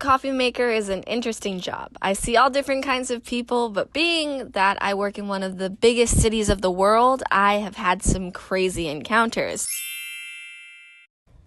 coffee maker is an interesting job. I see all different kinds of people, but being that I work in one of the biggest cities of the world, I have had some crazy encounters.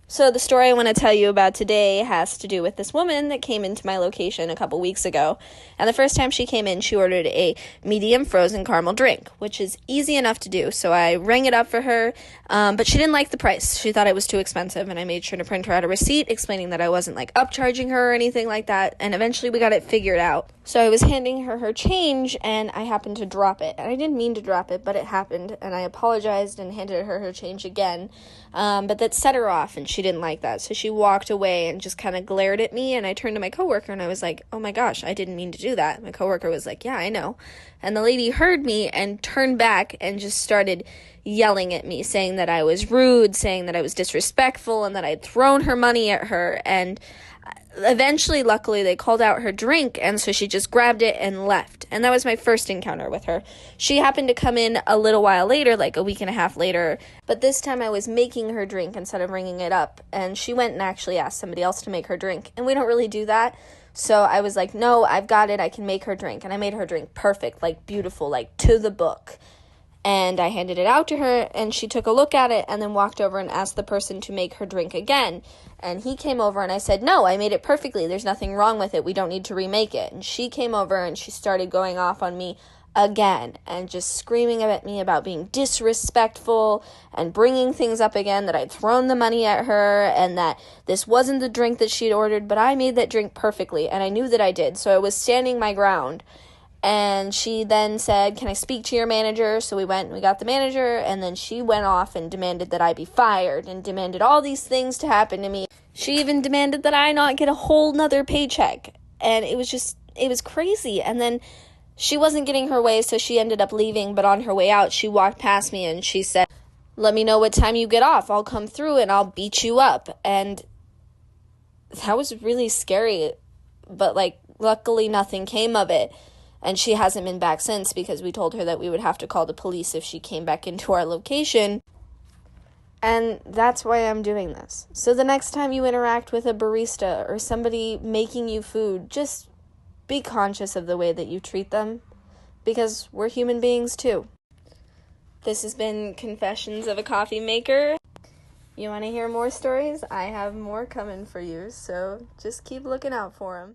So the story I want to tell you about today has to do with this woman that came into my location a couple weeks ago. And the first time she came in, she ordered a medium frozen caramel drink, which is easy enough to do. So I rang it up for her, but she didn't like the price. She thought it was too expensive, and I made sure to print her out a receipt explaining that I wasn't upcharging her or anything like that. And eventually we got it figured out. So I was handing her change, and I happened to drop it. And I didn't mean to drop it, but it happened. And I apologized and handed her change again. But that set her off, and she didn't like that. So she walked away and just kind of glared at me, and I turned to my coworker, and I was like, oh my gosh, I didn't mean to do that. My coworker was like, yeah, I know. And the lady heard me and turned back and just started yelling at me, saying that I was rude, saying that I was disrespectful, and that I'd thrown her money at her. And eventually, luckily, they called out her drink, and so she just grabbed it and left. And that was my first encounter with her. She happened to come in a little while later, like a week and a half later, but this time I was making her drink instead of ringing it up, and she went and actually asked somebody else to make her drink, and we don't really do that. So I was like, no, I've got it, I can make her drink. And I made her drink perfect, beautiful, to the book. And I handed it out to her, and she took a look at it and then walked over and asked the person to make her drink again. And he came over, and I said, no, I made it perfectly. There's nothing wrong with it. We don't need to remake it. And she came over, and she started going off on me again and just screaming at me about being disrespectful and bringing things up again, that I'd thrown the money at her and that this wasn't the drink that she'd ordered, but I made that drink perfectly, and I knew that I did. So I was standing my ground. And she then said, can I speak to your manager? So we went and we got the manager, and then she went off and demanded that I be fired and demanded all these things to happen to me. She even demanded that I not get a whole nother paycheck. And it was crazy. And then she wasn't getting her way, so she ended up leaving. But on her way out, she walked past me and she said, let me know what time you get off. I'll come through and I'll beat you up. And that was really scary. But luckily nothing came of it. And she hasn't been back since, because we told her that we would have to call the police if she came back into our location. And that's why I'm doing this. So the next time you interact with a barista or somebody making you food, just be conscious of the way that you treat them, because we're human beings too. This has been Confessions of a Coffee Maker. You want to hear more stories? I have more coming for you, so just keep looking out for them.